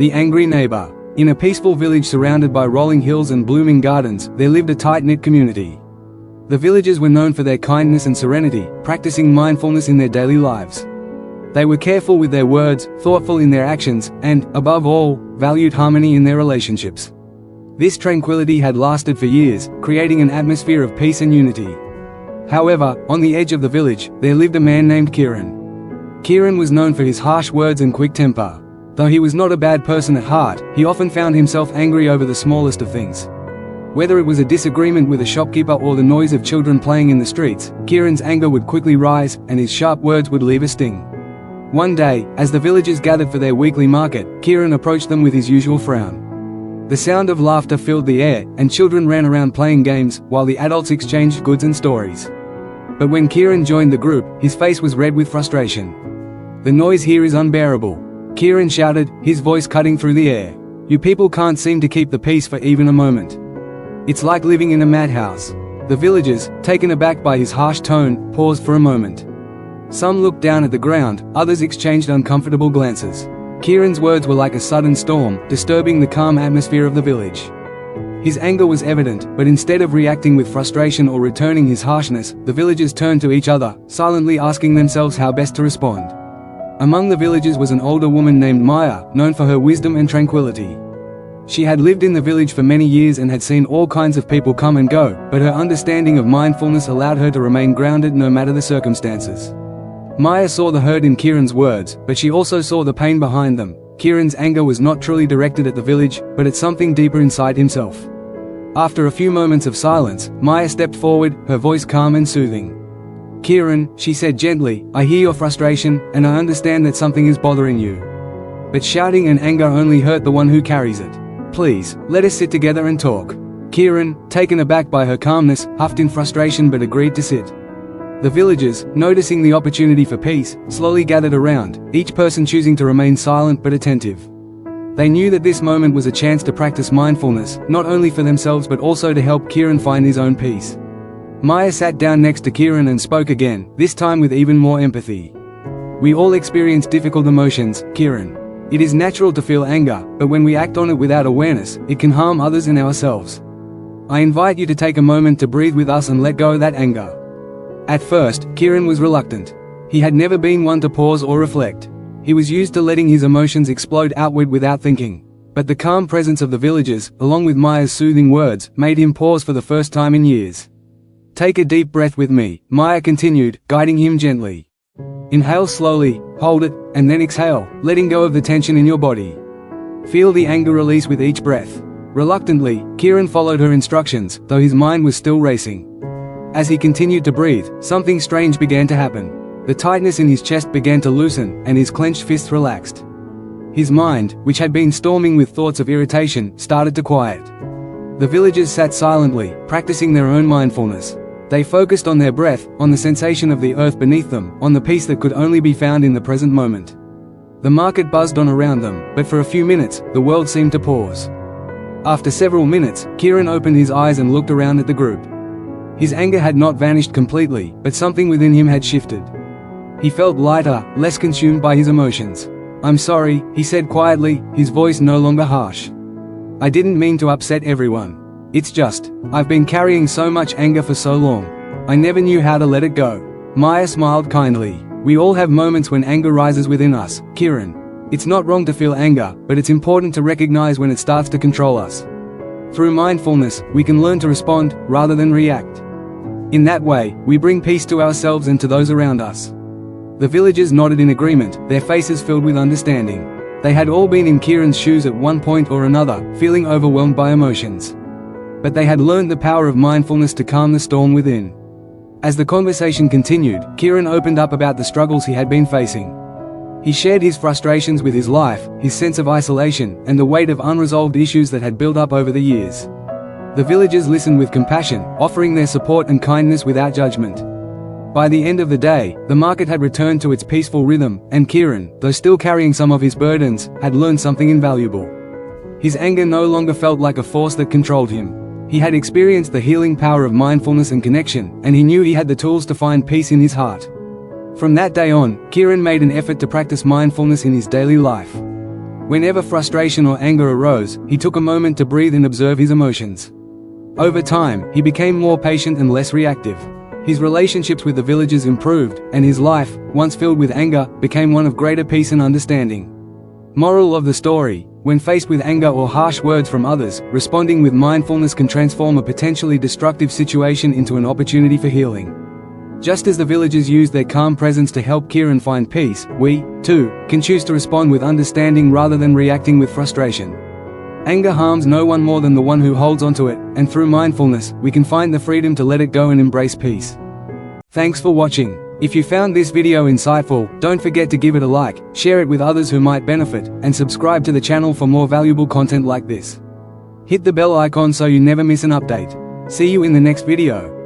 The angry neighbor. In a peaceful village surrounded by rolling hills and blooming gardens, there lived a tight-knit community. The villagers were known for their kindness and serenity, practicing mindfulness in their daily lives. They were careful with their words, thoughtful in their actions, and, above all, valued harmony in their relationships. This tranquility had lasted for years, creating an atmosphere of peace and unity. However, on the edge of the village, there lived a man named Kiran. Kiran was known for his harsh words and quick temper. Though he was not a bad person at heart, he often found himself angry over the smallest of things. Whether it was a disagreement with a shopkeeper or the noise of children playing in the streets, Kiran's anger would quickly rise, and his sharp words would leave a sting. One day, as the villagers gathered for their weekly market, Kiran approached them with his usual frown. The sound of laughter filled the air, and children ran around playing games, while the adults exchanged goods and stories. But when Kiran joined the group, his face was red with frustration. "The noise here is unbearable," Kiran shouted, his voice cutting through the air. "You people can't seem to keep the peace for even a moment. It's like living in a madhouse." The villagers, taken aback by his harsh tone, paused for a moment. Some looked down at the ground, others exchanged uncomfortable glances. Kiran's words were like a sudden storm, disturbing the calm atmosphere of the village. His anger was evident, but instead of reacting with frustration or returning his harshness, the villagers turned to each other, silently asking themselves how best to respond. Among the villagers was an older woman named Maya, known for her wisdom and tranquility. She had lived in the village for many years and had seen all kinds of people come and go, but her understanding of mindfulness allowed her to remain grounded no matter the circumstances. Maya saw the hurt in Kiran's words, but she also saw the pain behind them. Kiran's anger was not truly directed at the village, but at something deeper inside himself. After a few moments of silence, Maya stepped forward, her voice calm and soothing. "Kiran," she said gently, "I hear your frustration, and I understand that something is bothering you. But shouting and anger only hurt the one who carries it. Please, let us sit together and talk." Kiran, taken aback by her calmness, huffed in frustration but agreed to sit. The villagers, noticing the opportunity for peace, slowly gathered around, each person choosing to remain silent but attentive. They knew that this moment was a chance to practice mindfulness, not only for themselves but also to help Kiran find his own peace. Maya sat down next to Kiran and spoke again, this time with even more empathy. "We all experience difficult emotions, Kiran. It is natural to feel anger, but when we act on it without awareness, it can harm others and ourselves. I invite you to take a moment to breathe with us and let go of that anger." At first, Kiran was reluctant. He had never been one to pause or reflect. He was used to letting his emotions explode outward without thinking. But the calm presence of the villagers, along with Maya's soothing words, made him pause for the first time in years. "Take a deep breath with me," Maya continued, guiding him gently. "Inhale slowly, hold it, and then exhale, letting go of the tension in your body. Feel the anger release with each breath." Reluctantly, Kiran followed her instructions, though his mind was still racing. As he continued to breathe, something strange began to happen. The tightness in his chest began to loosen, and his clenched fists relaxed. His mind, which had been storming with thoughts of irritation, started to quiet. The villagers sat silently, practicing their own mindfulness. They focused on their breath, on the sensation of the earth beneath them, on the peace that could only be found in the present moment. The market buzzed on around them, but for a few minutes, the world seemed to pause. After several minutes, Kiran opened his eyes and looked around at the group. His anger had not vanished completely, but something within him had shifted. He felt lighter, less consumed by his emotions. "I'm sorry," he said quietly, his voice no longer harsh. "I didn't mean to upset everyone. It's just, I've been carrying so much anger for so long. I never knew how to let it go." Maya smiled kindly. "We all have moments when anger rises within us, Kiran. It's not wrong to feel anger, but it's important to recognize when it starts to control us. Through mindfulness, we can learn to respond, rather than react. In that way, we bring peace to ourselves and to those around us." The villagers nodded in agreement, their faces filled with understanding. They had all been in Kiran's shoes at one point or another, feeling overwhelmed by emotions. But they had learned the power of mindfulness to calm the storm within. As the conversation continued, Kiran opened up about the struggles he had been facing. He shared his frustrations with his life, his sense of isolation, and the weight of unresolved issues that had built up over the years. The villagers listened with compassion, offering their support and kindness without judgment. By the end of the day, the market had returned to its peaceful rhythm, and Kiran, though still carrying some of his burdens, had learned something invaluable. His anger no longer felt like a force that controlled him. He had experienced the healing power of mindfulness and connection, and he knew he had the tools to find peace in his heart. From that day on, Kiran made an effort to practice mindfulness in his daily life. Whenever frustration or anger arose, he took a moment to breathe and observe his emotions. Over time, he became more patient and less reactive. His relationships with the villagers improved, and his life, once filled with anger, became one of greater peace and understanding. Moral of the story: when faced with anger or harsh words from others, responding with mindfulness can transform a potentially destructive situation into an opportunity for healing. Just as the villagers used their calm presence to help Kiran find peace, we, too, can choose to respond with understanding rather than reacting with frustration. Anger harms no one more than the one who holds onto it, and through mindfulness, we can find the freedom to let it go and embrace peace. Thanks for watching. If you found this video insightful, don't forget to give it a like, share it with others who might benefit, and subscribe to the channel for more valuable content like this. Hit the bell icon so you never miss an update. See you in the next video.